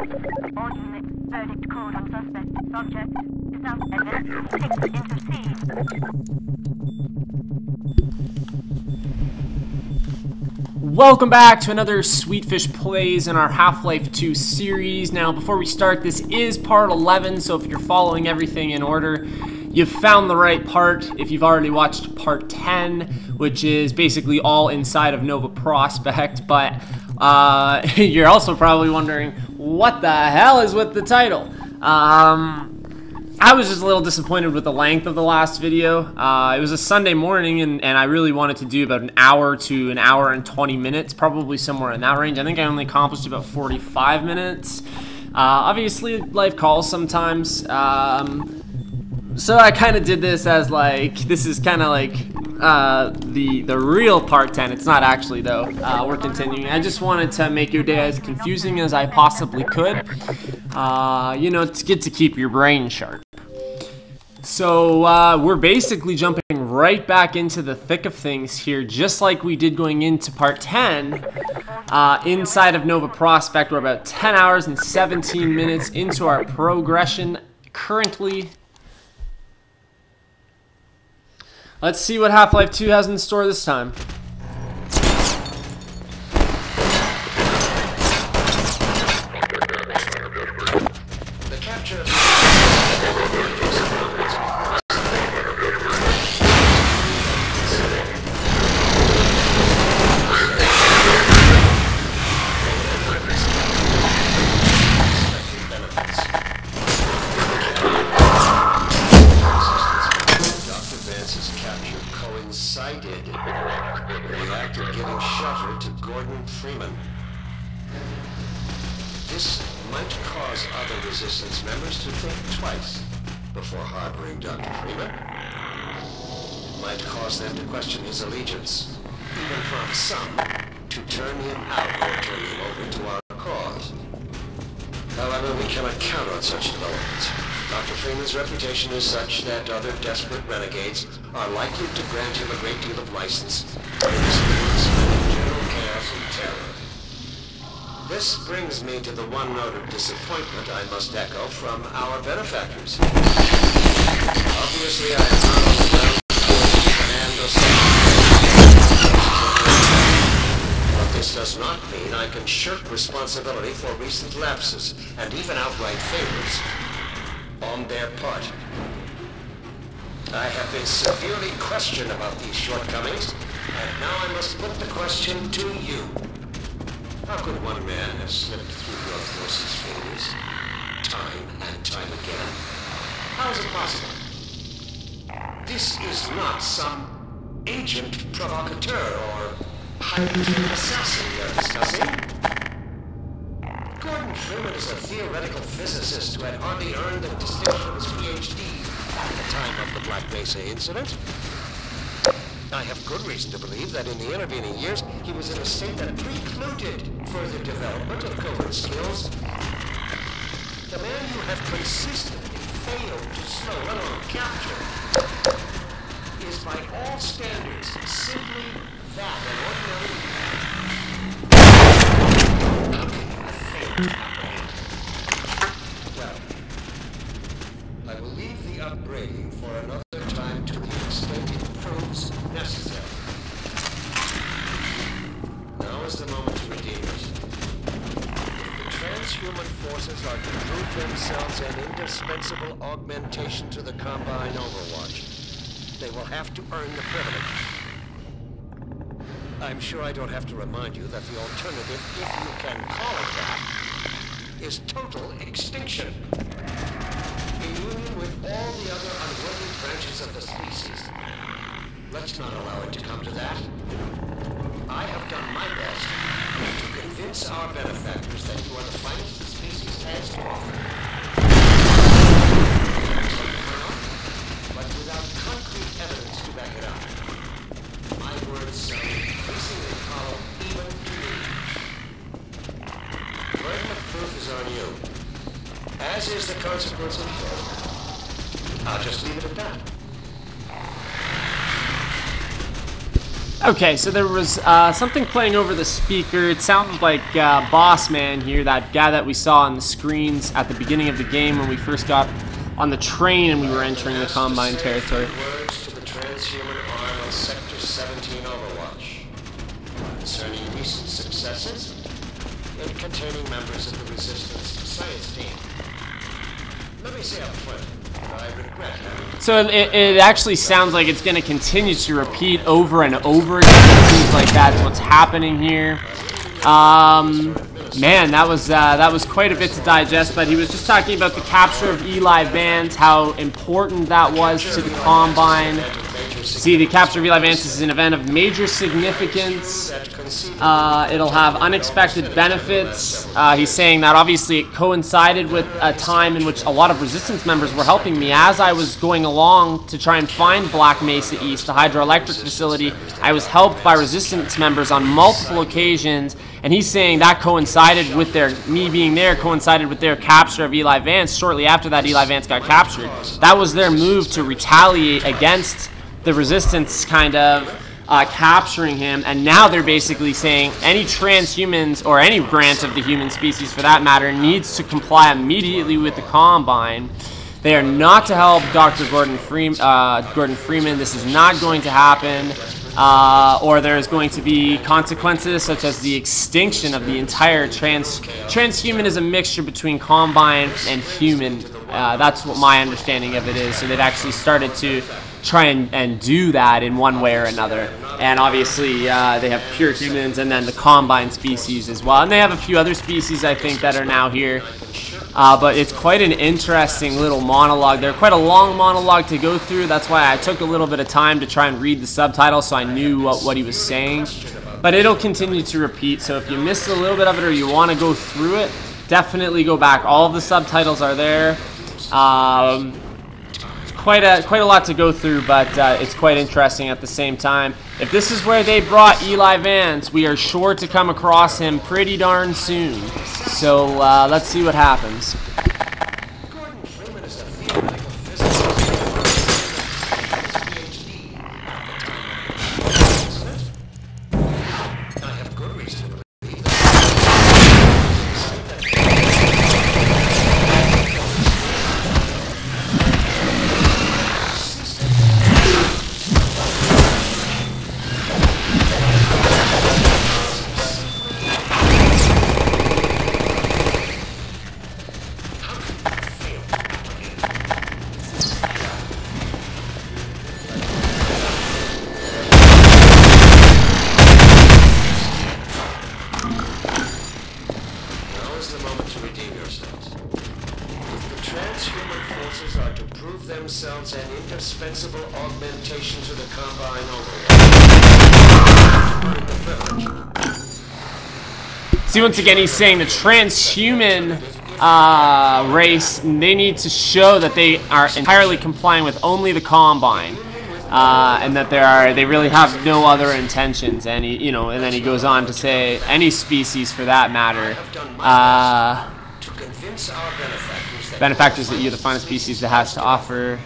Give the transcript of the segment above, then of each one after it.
All units, verdict code on suspect. Subject is out. Intercede. Welcome back to another Sweetfish Plays in our Half-Life 2 series. Now, before we start, this is part 11, so if you're following everything in order, you've found the right part. If you've already watched part 10, which is basically all inside of Nova Prospekt, but you're also probably wondering, what the hell is with the title? I was just a little disappointed with the length of the last video. It was a Sunday morning, and I really wanted to do about an hour to an hour and 20 minutes, probably somewhere in that range. I think I only accomplished about 45 minutes. Obviously, life calls sometimes. So I kind of did this as like, this is kind of like the real part 10. It's not actually, though. We're continuing. I just wanted to make your day as confusing as I possibly could. You know, it's good to keep your brain sharp. So we're basically jumping right back into the thick of things here, just like we did going into part 10 inside of Nova Prospekt. We're about 10 hours and 17 minutes into our progression currently. Let's see what Half-Life 2 has in store this time. The capture of coincided with the act of giving shelter to Gordon Freeman. This might cause other resistance members to think twice before harboring Dr. Freeman. It might cause them to question his allegiance, even prompt some to turn him out or turn him over to our cause. However, we cannot count on such developments. Dr. Freeman's reputation is such that other desperate renegades are likely to grant him a great deal of license in his general chaos and terror. This brings me to the one note of disappointment I must echo from our benefactors. Obviously, I am not on the ground and but this does not mean I can shirk responsibility for recent lapses and even outright favors on their part. I have been severely questioned about these shortcomings, and now I must put the question to you. How could one man have slipped through your forces' fingers time and time again? How is it possible? This is not some agent provocateur or high-paid assassin we are discussing. Gordon Freeman is a theoretical physicist who had hardly earned the distinction of his PhD at the time of the Black Mesa incident. I have good reason to believe that in the intervening years, he was in a state that precluded further development of covert skills. The man you have consistently failed to slow or capture is by all standards simply that of ordinary well, I will leave the upbraiding for another time to the extent it proves necessary. Now is the moment to redeem it. If the transhuman forces are to prove themselves an indispensable augmentation to the Combine Overwatch, they will have to earn the privilege. I'm sure I don't have to remind you that the alternative, if you can call it that, is total extinction. In union with all the other unworthy branches of the species. Let's not allow it to come to that. I have done my best to convince our benefactors that you are the finest the species has to offer. But without concrete evidence to back it up, my words sound increasingly hollow even to me. The burden of proof is on you, as is the consequence of failure. I'll just leave it at that. Okay, so there was something playing over the speaker. It sounded like Boss Man here, that guy that we saw on the screens at the beginning of the game when we first got on the train and we were entering the Combine territory. Words to the transhuman arm of Sector 17 Overwatch concerning recent successes and containing members of the Resistance science team. Let me say up front, I regret having... So it actually sounds like it's going to continue to repeat over and over again. It seems like that's what's happening here. Man, that was quite a bit to digest, but he was just talking about the capture of Eli Vance, how important that was to the Combine. See, the capture of Eli Vance is an event of major significance. It'll have unexpected benefits. He's saying that obviously it coincided with a time in which a lot of Resistance members were helping me as I was going along to try and find Black Mesa East, the hydroelectric facility. I was helped by Resistance members on multiple occasions, and he's saying that coincided with me being there, coincided with their capture of Eli Vance. Shortly after that, Eli Vance got captured. That was their move to retaliate against the Resistance kind of capturing him, and now they're basically saying any transhumans, or any branch of the human species for that matter, needs to comply immediately with the Combine. They are not to help Dr. Gordon Freeman. This is not going to happen, or there's going to be consequences such as the extinction of the entire transhuman is a mixture between Combine and human. That's what my understanding of it is. So they've actually started to try and do that in one way or another. And obviously they have pure humans and then the Combine species as well. And they have a few other species, I think, that are now here. But it's quite an interesting little monologue. They're quite a long monologue to go through. That's why I took a little bit of time to try and read the subtitles so I knew what he was saying. But it'll continue to repeat. So if you missed a little bit of it or you want to go through it, definitely go back. All of the subtitles are there. Quite a lot to go through, but it's quite interesting at the same time. If this is where they brought Eli Vance, we are sure to come across him pretty darn soon. So let's see what happens. Gordon Freeman is a theoretical physicist. PhD. I have good reason to believe that. Themselves an indispensable augmentation to the Combine overlord. See, once again, he's saying the transhuman race, they need to show that they are entirely complying with only the Combine, and that they really have no other intentions. And and then he goes on to say any species for that matter. To convince our benefactors that you're the finest species that has to offer.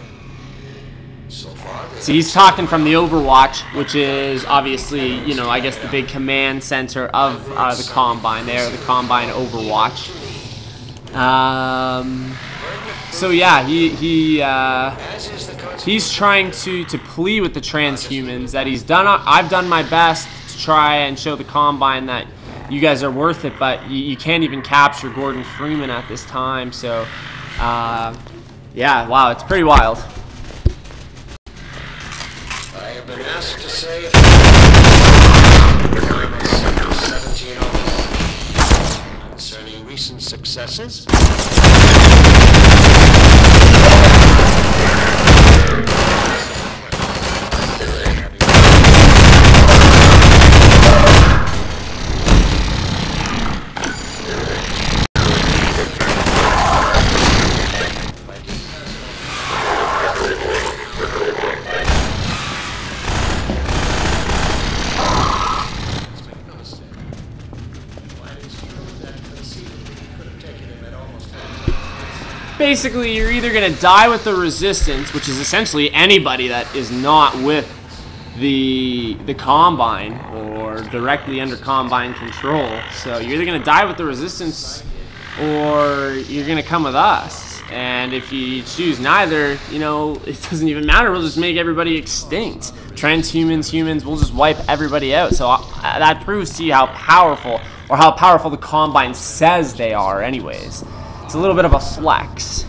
So he's talking from the Overwatch, which is obviously, I guess the big command center of the Combine. They are the Combine Overwatch. So yeah, he's trying to plea with the transhumans that I've done my best to try and show the Combine that you guys are worth it, but you can't even capture Gordon Freeman at this time. So yeah, wow, it's pretty wild. I have been asked to say concerning recent successes. Basically, you're either going to die with the Resistance, which is essentially anybody that is not with the Combine or directly under Combine control. So you're either gonna die with the Resistance or you're gonna come with us. And if you choose neither, you know, it doesn't even matter. We'll just make everybody extinct. Transhumans, humans, we'll just wipe everybody out. So that proves to you how powerful the Combine says they are anyways. It's a little bit of a flex.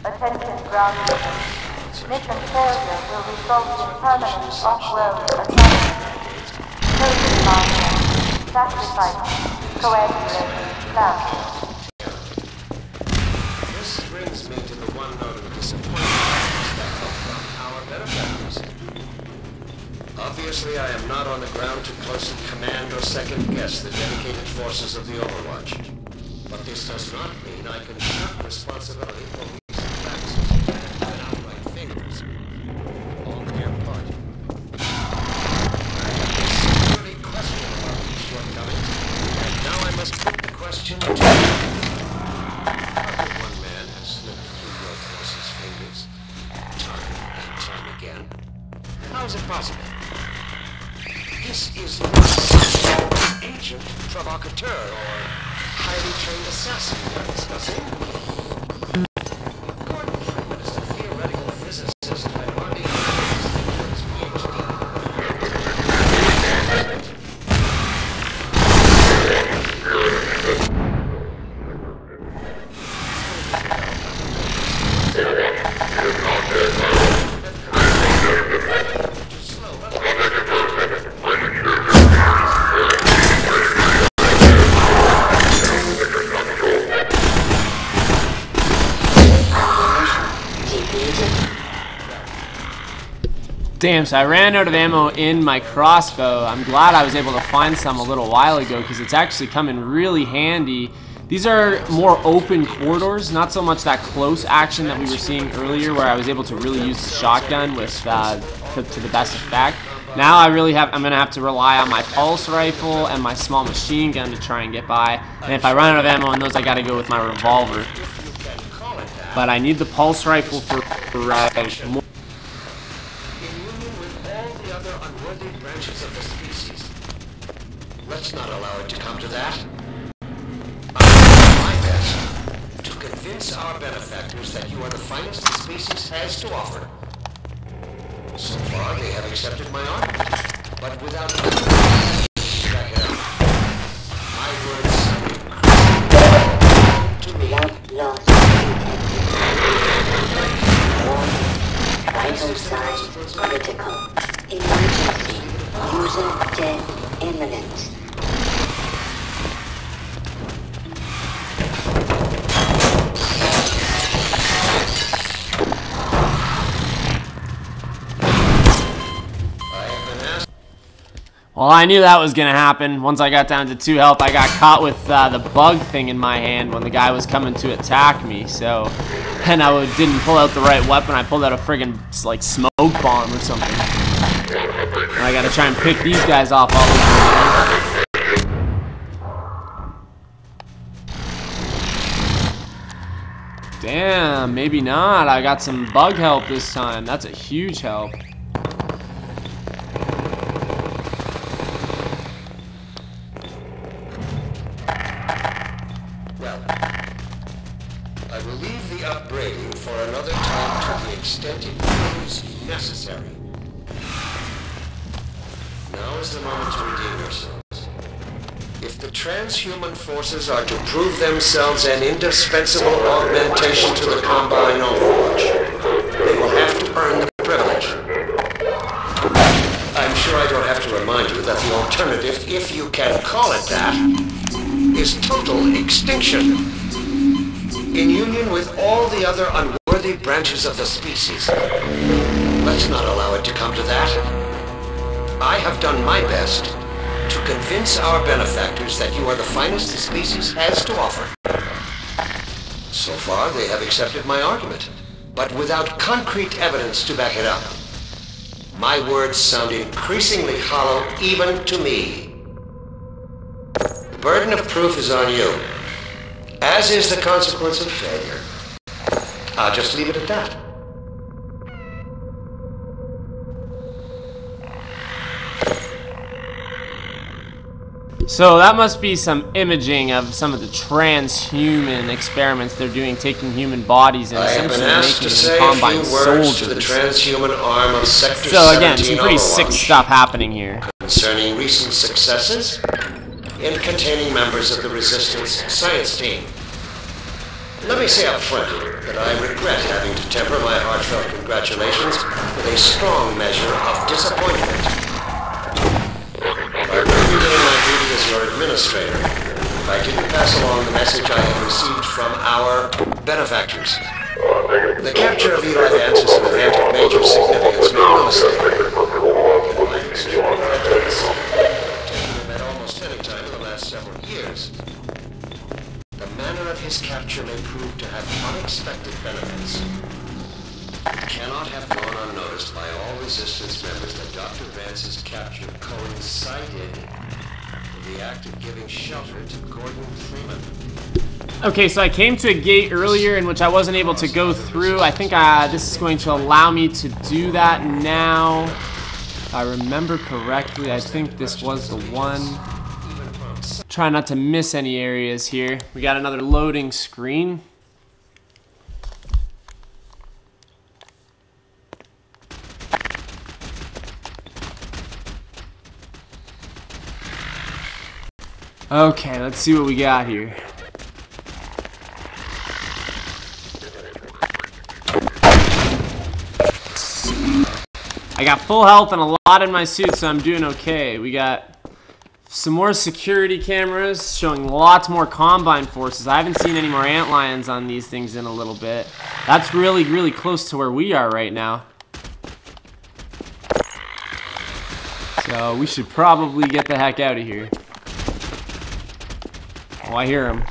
Attention ground mission. Mission failure will result in permanent off-world assignment. Chosen master. Sacrifice. Coagulation. Plan. This brings me to the one note of disappointment from our benefactors. Obviously, I am not on the ground to closely command or second-guess the dedicated forces of the Overwatch. But this does not mean I can shirk responsibility for recent facts and outright failures on their part. I sincerely question about these shortcomings, and now I must put the question to you. How could one man have slipped through your forces' fingers time and time again? How is it possible? This is not some agent provocateur or highly trained assassin we're discussing. Gordon Freeman is a theoretical physicist who had already for his PhD. Damn, so I ran out of ammo in my crossbow. I'm glad I was able to find some a little while ago because it's actually come in really handy. These are more open corridors, not so much that close action that we were seeing earlier where I was able to really use the shotgun with to the best effect. Now I'm gonna have to rely on my pulse rifle and my small machine gun to try and get by. And if I run out of ammo on those, I gotta go with my revolver. But I need the pulse rifle for more. Unworthy branches of the species. Let's not allow it to come to that. I will do my best to convince our benefactors that you are the finest the species has to offer. So far, they have accepted my argument, but without my words to me. Vital signs critical. Emergency. User death imminent. Well, I knew that was going to happen. Once I got down to 2 health, I got caught with the bug thing in my hand when the guy was coming to attack me. So, and I didn't pull out the right weapon. I pulled out a friggin' like smoke bomb or something. And I got to try and pick these guys off all over again. Damn, maybe not. I got some bug help this time. That's a huge help. I will leave the upbraiding for another time to the extent it proves necessary. Now is the moment to redeem yourselves. If the transhuman forces are to prove themselves an indispensable augmentation to the Combine Overwatch, they will have to earn the privilege. I'm sure I don't have to remind you that the alternative, if you can call it that, is total extinction. In union with all the other unworthy branches of the species. Let's not allow it to come to that. I have done my best to convince our benefactors that you are the finest the species has to offer. So far, they have accepted my argument, but without concrete evidence to back it up. My words sound increasingly hollow even to me. The burden of proof is on you, as is the consequence of failure. I'll just leave it at that. So that must be some imaging of some of the transhuman experiments they're doing, taking human bodies and I have been essentially asked to making say them a combine few words to the soldiers. transhuman arm of Sector So again, 17 some pretty sick Overwatch stuff happening here. concerning recent successes in containing members of the Resistance science team. Let me say up front that I regret having to temper my heartfelt congratulations with a strong measure of disappointment. I will be doing my duty as your administrator if I didn't pass along the message I have received from our benefactors. The capture of Eli Vance is an event of major significance, make no mistake. Taking him at almost any time in the last several years. The manner of his capture may prove to have unexpected benefits. It cannot have gone unnoticed by all Resistance members that Dr. Vance's capture coincided with the act of giving shelter to Gordon Freeman. Okay, so I came to a gate earlier in which I wasn't able to go through. I think this is going to allow me to do that now. If I remember correctly, I think this was the one. Try not to miss any areas here. We got another loading screen. Okay, let's see what we got here. I got full health and a lot in my suit, so I'm doing okay. We got some more security cameras showing lots more Combine forces. I haven't seen any more antlions on these things in a little bit. That's really, really close to where we are right now. So we should probably get the heck out of here. Oh, I hear him.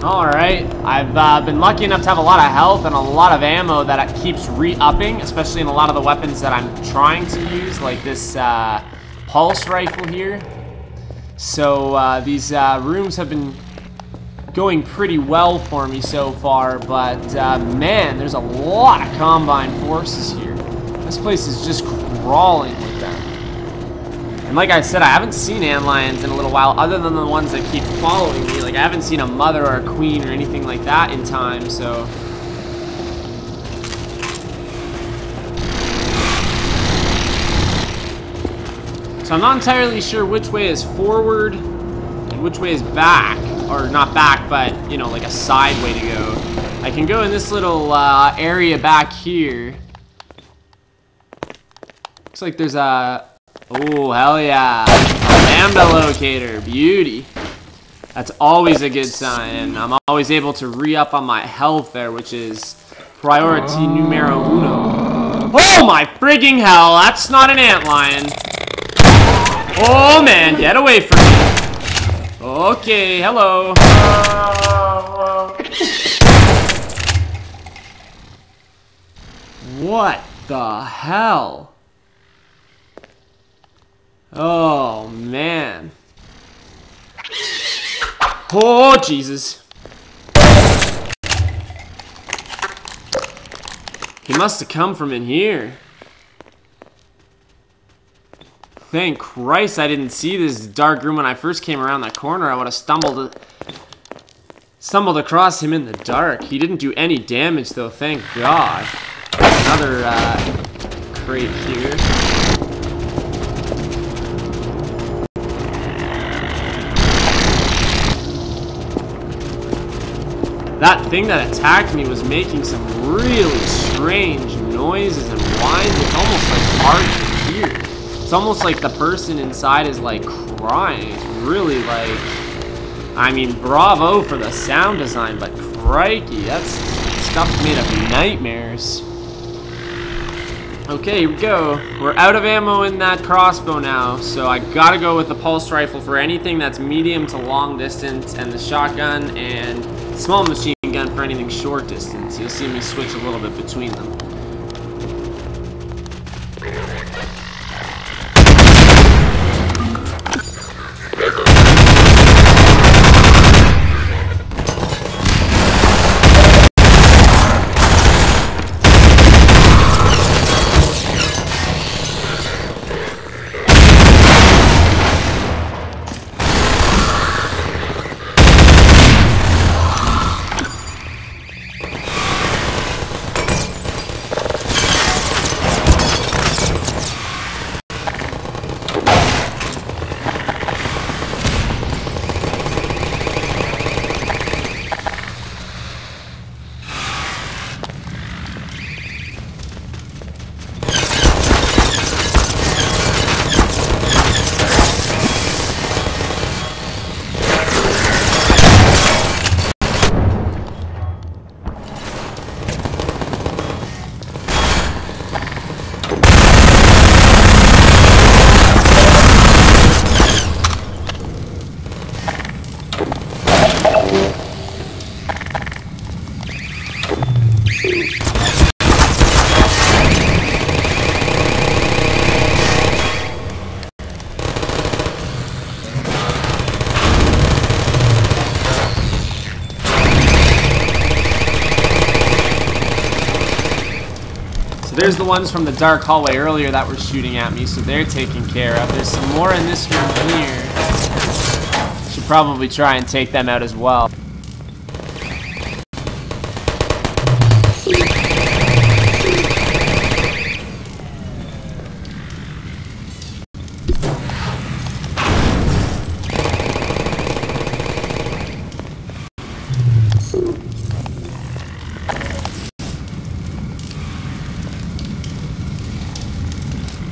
Alright, I've been lucky enough to have a lot of health and a lot of ammo that it keeps re-upping, especially in a lot of the weapons that I'm trying to use, like this pulse rifle here. So these rooms have been going pretty well for me so far, but man, there's a lot of Combine forces here. This place is just crawling with them. And like I said, I haven't seen antlions in a little while, other than the ones that keep following me. Like, I haven't seen a mother or a queen or anything like that in time, so... So I'm not entirely sure which way is forward and which way is back. Or not back, but, you know, like a side way to go. I can go in this little area back here. Looks like there's a... Oh, hell yeah. Lambda locator. Beauty. That's always a good sign. I'm always able to re-up on my health there, which is priority numero uno. Oh my frigging hell, that's not an antlion. Oh man, get away from me. Okay, hello. What the hell? Oh man. Oh Jesus. He must have come from in here. Thank Christ I didn't see this dark room when I first came around that corner. I would have stumbled across him in the dark. He didn't do any damage though, thank God. Another crate here. That thing that attacked me was making some really strange noises and whines. It's almost like hard to hear. It's almost like the person inside is like crying. It's really like, I mean, bravo for the sound design, but crikey, that's stuff made of nightmares. Okay, here we go. We're out of ammo in that crossbow now, so I gotta go with the pulse rifle for anything that's medium to long distance, and the shotgun and small machine gun for anything short distance. You'll see me switch a little bit between them. There's the ones from the dark hallway earlier that were shooting at me, so they're taken care of. There's some more in this room here. Should probably try and take them out as well.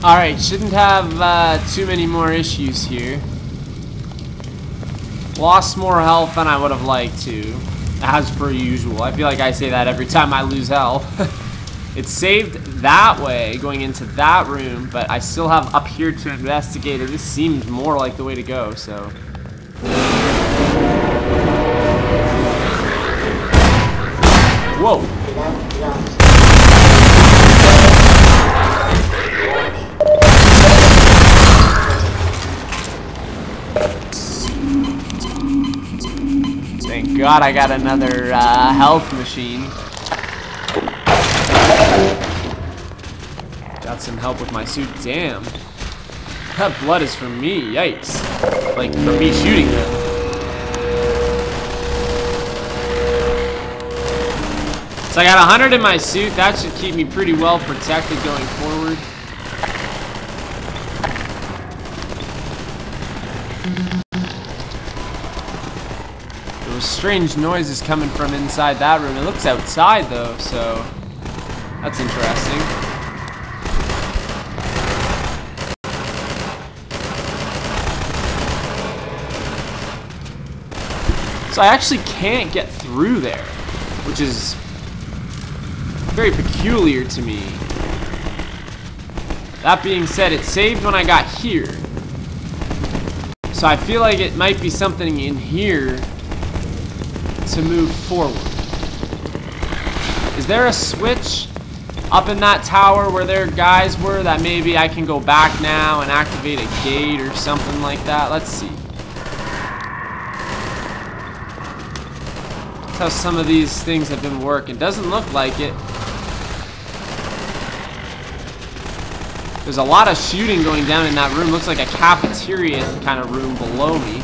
Alright, shouldn't have too many more issues here. Lost more health than I would have liked to, as per usual. I feel like I say that every time I lose health. It's saved that way, going into that room, but I still have up here to investigate. This seems more like the way to go, so... Whoa! Thank God I got another health machine. Got some help with my suit. Damn. That blood is from me. Yikes. Like, from me shooting them. So I got 100 in my suit. That should keep me pretty well protected going forward. Strange noises coming from inside that room. It looks outside though, so that's interesting. So I actually can't get through there, which is very peculiar to me. That being said, it saved when I got here. So I feel like it might be something in here to move forward. Is there a switch up in that tower where their guys were that maybe I can go back now and activate a gate or something like that? Let's see. That's how some of these things have been working. Doesn't look like it. There's a lot of shooting going down in that room. Looks like a cafeteria kind of room below me.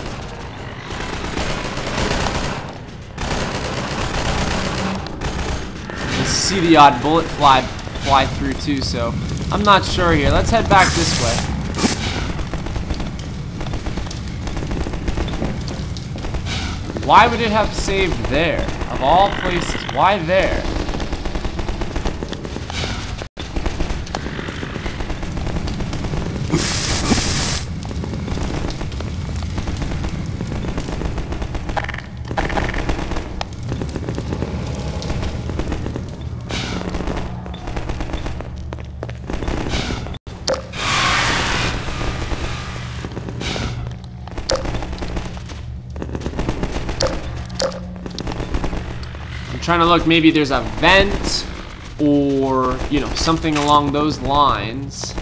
You can see the odd bullet fly through too, so I'm not sure here. Let's head back this way. Why would it have saved there? Of all places, why there? Trying to look, maybe there's a vent or, you know, something along those lines.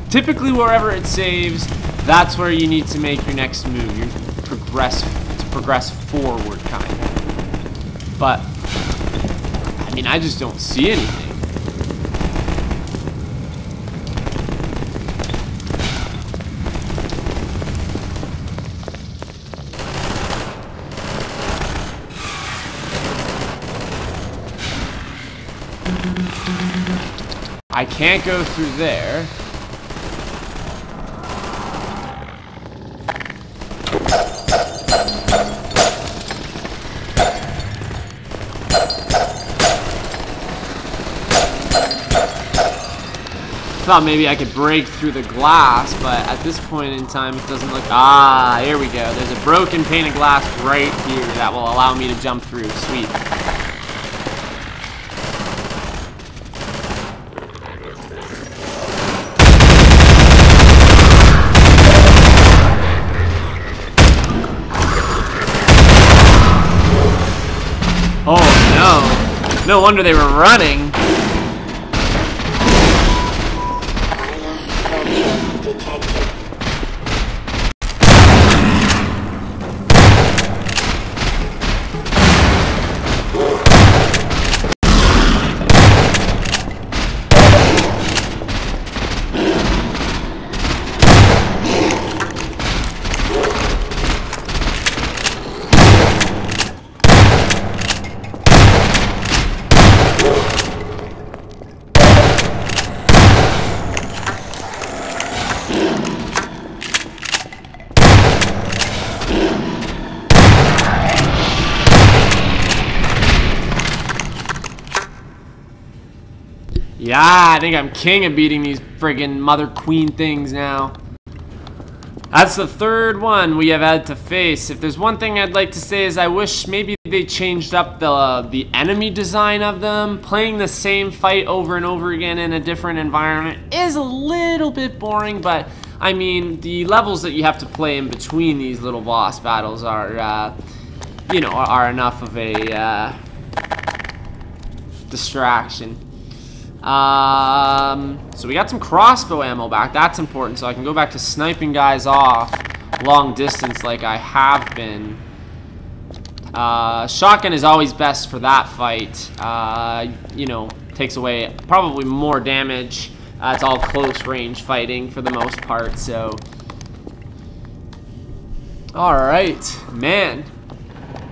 Typically wherever it saves, that's where you need to make your next move. You progress forward, kind of. But I mean, I just don't see anything. I can't go through there. Thought maybe I could break through the glass, but at this point in time it doesn't look. Ah, here we go. There's a broken pane of glass right here that will allow me to jump through. Sweet. Oh no. No wonder they were running. Yeah, I think I'm king of beating these friggin' mother queen things now. That's the third one we have had to face. If there's one thing I'd like to say is I wish maybe they changed up the enemy design of them. Playing the same fight over and over again in a different environment is a little bit boring, but I mean, the levels that you have to play in between these little boss battles are, you know, are enough of a distraction. So we got some crossbow ammo back. That's important, so I can go back to sniping guys off long distance like I have been. Shotgun is always best for that fight. You know, takes away probably more damage. It's all close range fighting for the most part, so. Alright, man.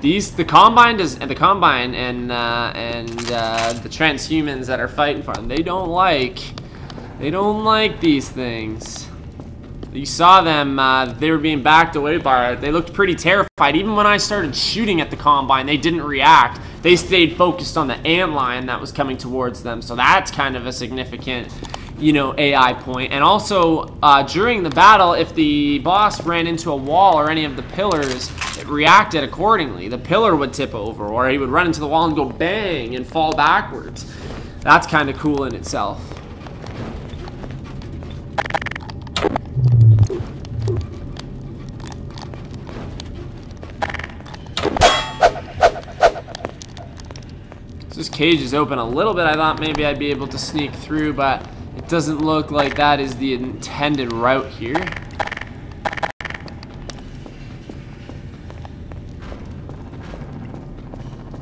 The Combine and the transhumans that are fighting for them, they don't like these things. You saw them, they were being backed away by it. They looked pretty terrified. Even when I started shooting at the Combine, they didn't react. They stayed focused on the antlion that was coming towards them. So that's kind of a significant, you know, AI point. And also, during the battle, if the boss ran into a wall or any of the pillars, it reacted accordingly. The pillar would tip over, or he would run into the wall and go bang and fall backwards. That's kind of cool in itself. This cage is open a little bit. I thought maybe I'd be able to sneak through, but it doesn't look like that is the intended route here.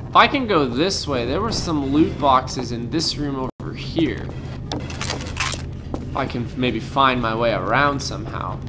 If I can go this way, there were some loot boxes in this room over here. If I can maybe find my way around somehow.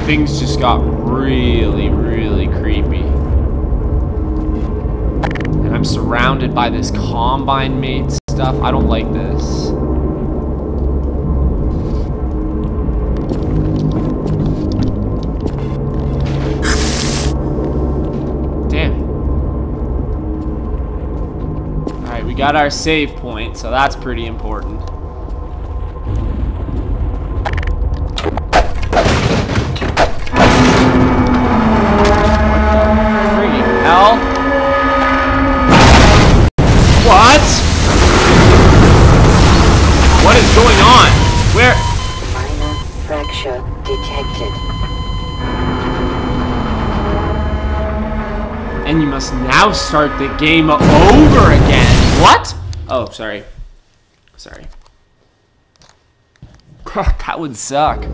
Things just got really, really creepy. And I'm surrounded by this combine mate stuff. I don't like this. Damn it. Alright, we got our save point, so that's pretty important. What? What is going on? Where? Minor fracture detected. And you must now start the game over again. What? Oh, sorry. Sorry. That would suck.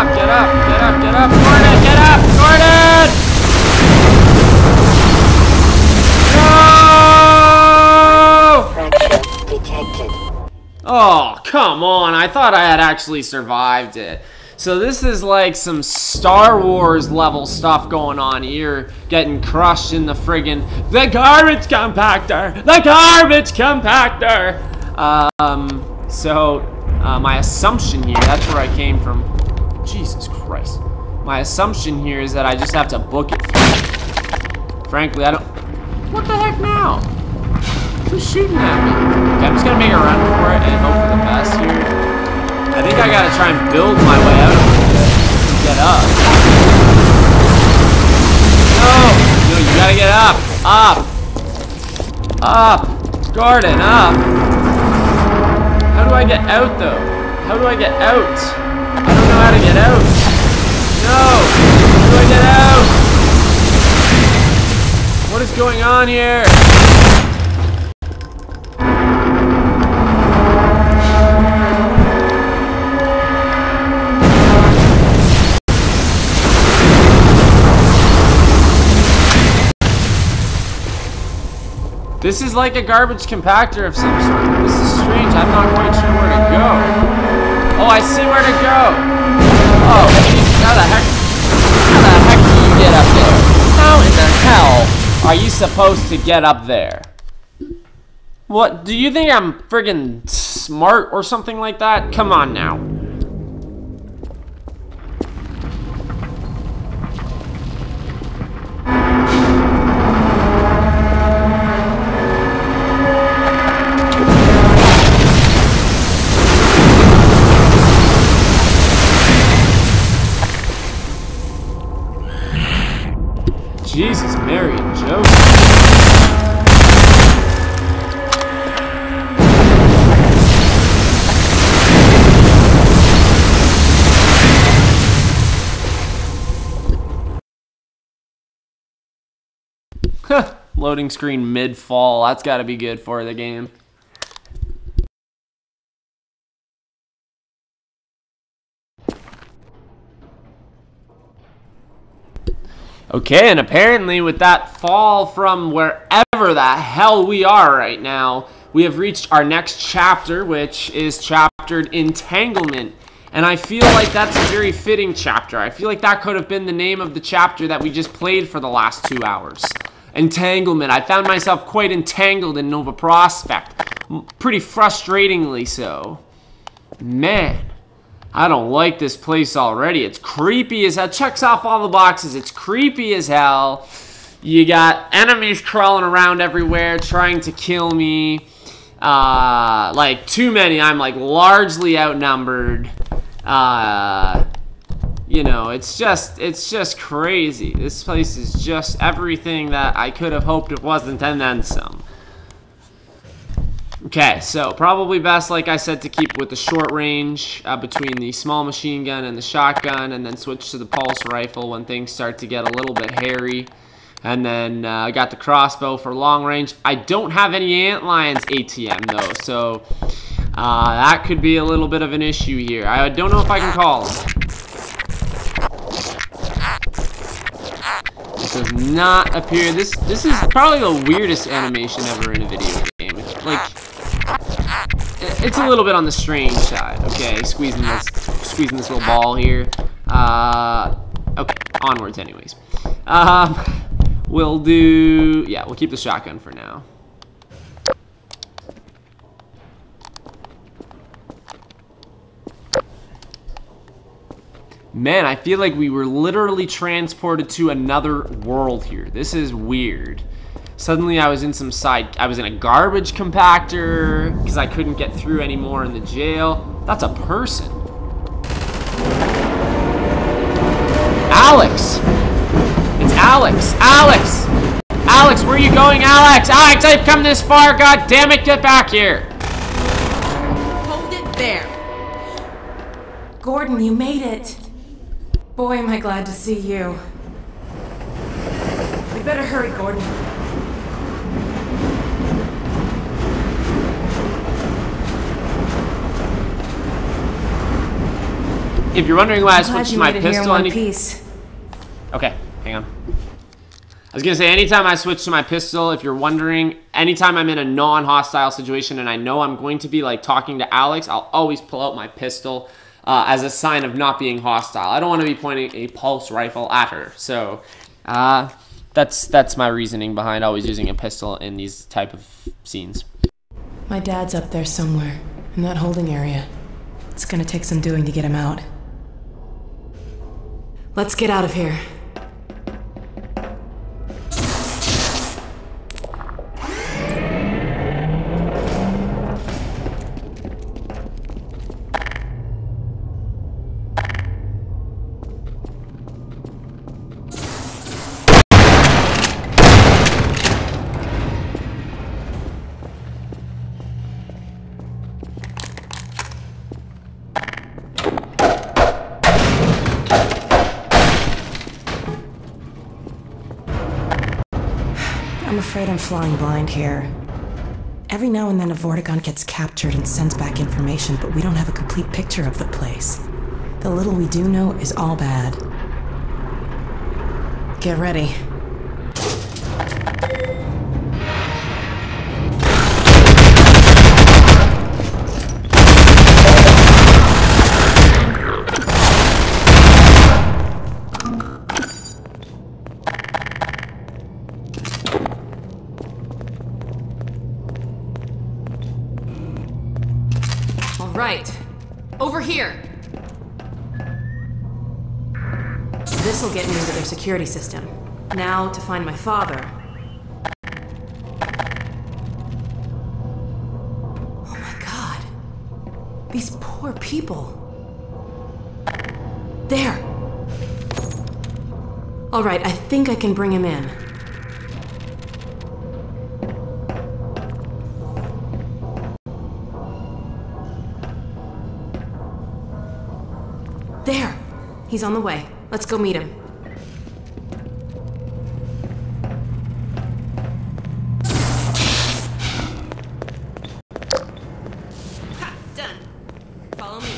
Get up, Gordon, get up, Gordon! No! Fracture detected. Oh, come on, I thought I had actually survived it. So this is like some Star Wars level stuff going on here, getting crushed in the friggin' the garbage compactor! The garbage compactor! My assumption here, that's where I came from. Jesus Christ. My assumption here is that I just have to book it through. Frankly, I don't... What the heck now? Who's shooting at me? Okay, I'm just gonna make a run for it and hope for the best here. I think I gotta try and build my way out of it to get up. No! No, you gotta get up! Up! Up! Gordon, up! How do I get out, though? How do I get out? I don't know how to get out. No! How do I get out? What is going on here? This is like a garbage compactor of some sort. This is strange. I'm not quite sure where to go. Oh, I see where to go. Oh, how the heck do you get up there? How in the hell are you supposed to get up there? What, do you think I'm friggin' smart or something like that? Come on now. Jesus, Mary and Joseph. Loading screen mid-fall. That's got to be good for the game. Okay, and apparently with that fall from wherever the hell we are right now, we have reached our next chapter, which is chaptered Entanglement. And I feel like that's a very fitting chapter. I feel like that could have been the name of the chapter that we just played for the last 2 hours. Entanglement. I found myself quite entangled in Nova Prospekt. Pretty frustratingly so. Man, I don't like this place already. It's creepy as hell. Checks off all the boxes. It's creepy as hell. You got enemies crawling around everywhere trying to kill me. Like, too many. I'm, like, largely outnumbered. You know, it's just crazy. This place is just everything that I could have hoped it wasn't, and then some. Okay, so probably best, like I said, to keep with the short range between the small machine gun and the shotgun, and then switch to the pulse rifle when things start to get a little bit hairy. And then I got the crossbow for long range. I don't have any Antlions ATM though, so that could be a little bit of an issue here. I don't know if I can call them. Does not appear. This is probably the weirdest animation ever in a video game. Like, it's a little bit on the strange side. Okay, squeezing this little ball here. Okay, onwards anyways. We'll do, yeah, we'll keep the shotgun for now. Man, I feel like we were literally transported to another world here. This is weird. Suddenly I was in a garbage compactor because I couldn't get through anymore in the jail. That's a person. Alyx! It's Alyx! Alyx! Alyx, where are you going, Alyx? Alyx, I've come this far, god damn it, get back here! Hold it there. Gordon, you made it. Boy, am I glad to see you. We better hurry, Gordon. If you're wondering why I switched to my pistol, Okay, hang on. I was gonna say, anytime I switch to my pistol, if you're wondering, anytime I'm in a non-hostile situation and I know I'm going to be like talking to Alyx, I'll always pull out my pistol as a sign of not being hostile. I don't want to be pointing a pulse rifle at her. So that's my reasoning behind always using a pistol in these type of scenes. My dad's up there somewhere, in that holding area. It's gonna take some doing to get him out. Let's get out of here. I'm afraid I'm flying blind here. Every now and then a Vortigaunt gets captured and sends back information, but we don't have a complete picture of the place. The little we do know is all bad. Get ready. Right. Over here. This'll get me into their security system. Now to find my father. Oh my god. These poor people. There. All right, I think I can bring him in. There! He's on the way. Let's go meet him. Ha! Done. Follow me.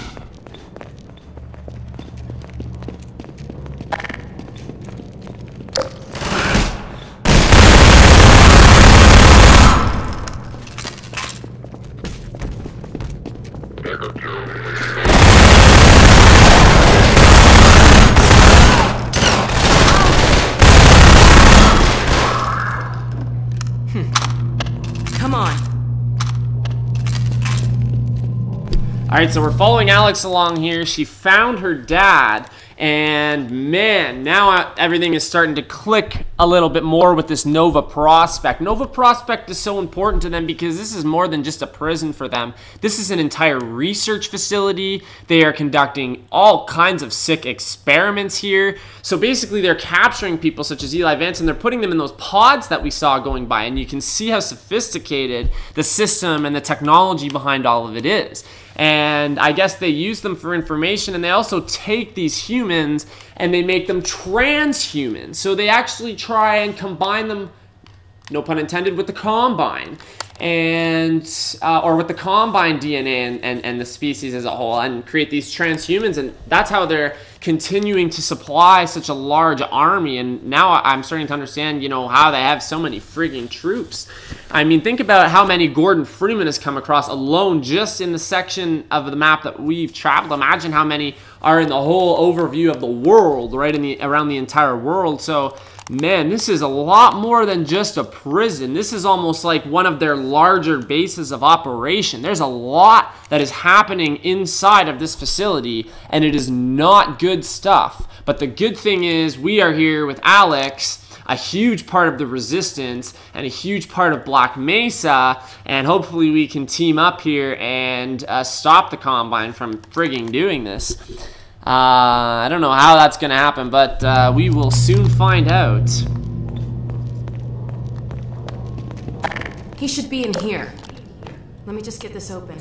Come on. Alright, so we're following Alyx along here. She found her dad, and man, now everything is starting to click a little bit more with this Nova Prospekt. Nova Prospekt is so important to them because this is more than just a prison for them. This is an entire research facility. They are conducting all kinds of sick experiments here. So basically they're capturing people such as Eli Vance and they're putting them in those pods that we saw going by, and you can see how sophisticated the system and the technology behind all of it is. And I guess they use them for information, and they also take these humans and they make them transhumans. So they actually try and combine them, no pun intended, with the Combine, and or with the Combine DNA and the species as a whole, and create these transhumans. And that's how they're continuing to supply such a large army. And now I'm starting to understand, you know, how they have so many frigging troops. I mean, think about how many Gordon Freeman has come across alone just in the section of the map that we've traveled. Imagine how many are in the whole overview of the world, right, around the entire world. So man, this is a lot more than just a prison. This is almost like one of their larger bases of operation. There's a lot that is happening inside of this facility, and it is not good stuff. But the good thing is we are here with Alyx, a huge part of the Resistance and a huge part of Black Mesa, and hopefully we can team up here and stop the Combine from frigging doing this. I don't know how that's gonna happen, but we will soon find out. He should be in here. Let me just get this open.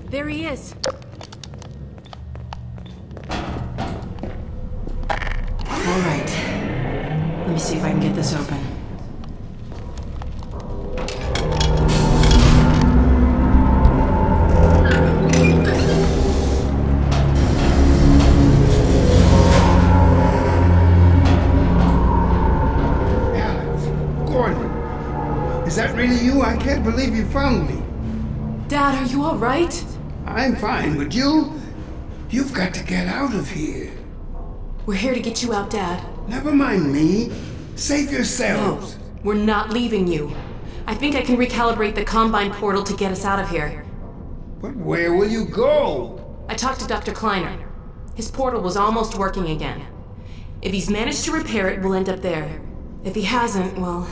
There he is. All right. Let me see if I can get this open. Is that really you? I can't believe you found me. Dad, are you all right? I'm fine, but you've got to get out of here. We're here to get you out, Dad. Never mind me. Save yourselves. No, we're not leaving you. I think I can recalibrate the Combine portal to get us out of here. But where will you go? I talked to Dr. Kleiner. His portal was almost working again. If he's managed to repair it, we'll end up there. If he hasn't, well,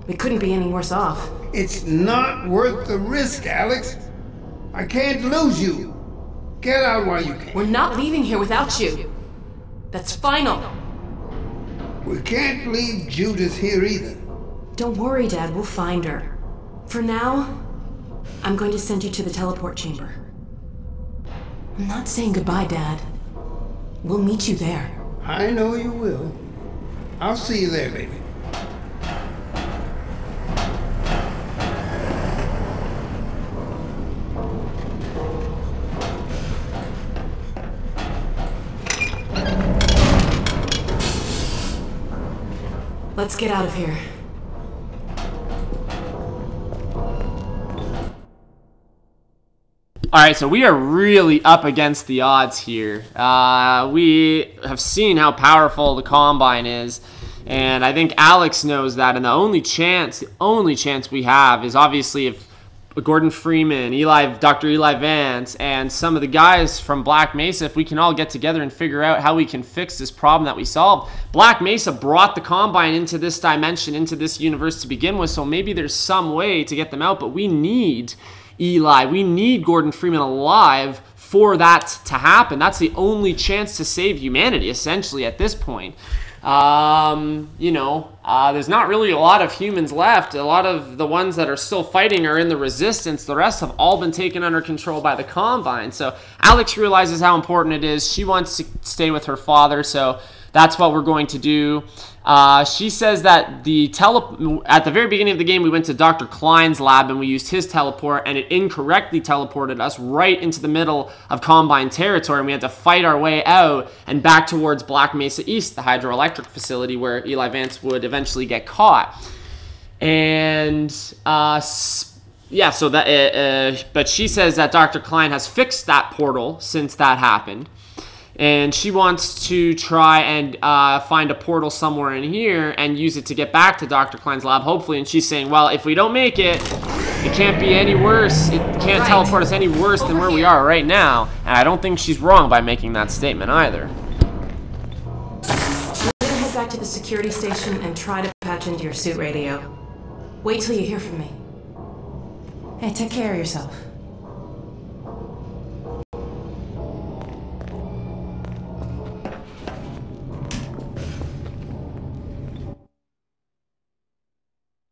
we couldn't be any worse off. It's not worth the risk, Alyx. I can't lose you. Get out while you can. We're not leaving here without you. That's final. We can't leave Judith here either. Don't worry, Dad. We'll find her. For now, I'm going to send you to the teleport chamber. I'm not saying goodbye, Dad. We'll meet you there. I know you will. I'll see you there, baby. Let's get out of here. Alright, so we are really up against the odds here. We have seen how powerful the Combine is, and I think Alyx knows that, and the only chance we have is obviously if Gordon Freeman, Dr. Eli Vance, and some of the guys from Black Mesa, if we can all get together and figure out how we can fix this problem that we solved. Black Mesa brought the Combine into this dimension, into this universe to begin with, so maybe there's some way to get them out, but we need Eli, we need Gordon Freeman alive for that to happen. That's the only chance to save humanity, essentially, at this point. You know, there's not really a lot of humans left. A lot of the ones that are still fighting are in the resistance. The rest have all been taken under control by the Combine. So Alyx realizes how important it is. She wants to stay with her father, so that's what we're going to do. She says that at the very beginning of the game, we went to Dr. Klein's lab and we used his teleport, and it incorrectly teleported us right into the middle of Combine territory, and we had to fight our way out and back towards Black Mesa East, the hydroelectric facility where Eli Vance would eventually get caught. And yeah, so that but she says that Dr. Klein has fixed that portal since that happened. And she wants to try and find a portal somewhere in here and use it to get back to Dr. Klein's lab, hopefully. And she's saying, well, if we don't make it, it can't be any worse. It can't teleport us any worse than where we are right now. And I don't think she's wrong by making that statement either. I'm gonna head back to the security station and try to patch into your suit radio. Wait till you hear from me. Hey, take care of yourself.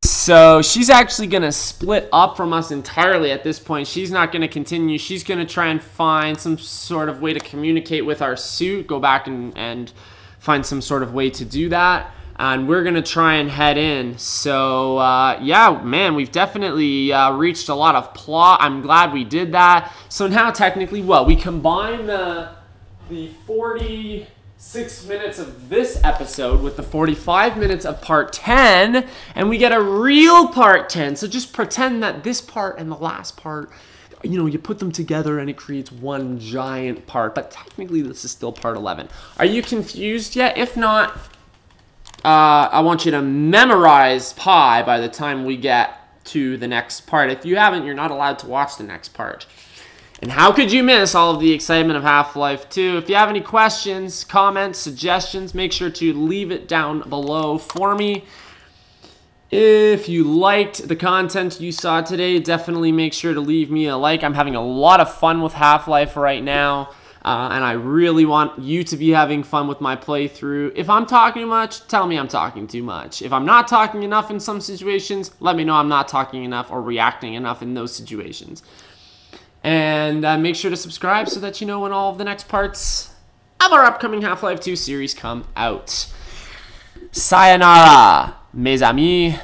So she's actually going to split up from us entirely at this point. She's not going to continue. She's going to try and find some sort of way to communicate with our suit, go back and find some sort of way to do that. And we're going to try and head in. So, yeah, man, we've definitely reached a lot of plot. I'm glad we did that. So now technically, what? We combine the 46 minutes of this episode with the 45 minutes of part 10, and we get a real part 10. So just pretend that this part and the last part, you know, you put them together and it creates one giant part. But technically, this is still part 11. Are you confused yet? If not, I want you to memorize pi by the time we get to the next part. If you haven't, you're not allowed to watch the next part. And how could you miss all of the excitement of Half-Life 2? If you have any questions, comments, suggestions, make sure to leave it down below for me. If you liked the content you saw today, definitely make sure to leave me a like. I'm having a lot of fun with Half-Life right now, and I really want you to be having fun with my playthrough. If I'm talking too much, tell me I'm talking too much. If I'm not talking enough in some situations, let me know I'm not talking enough or reacting enough in those situations. And make sure to subscribe so that you know when all of the next parts of our upcoming Half-Life 2 series come out. Sayonara, mes amis.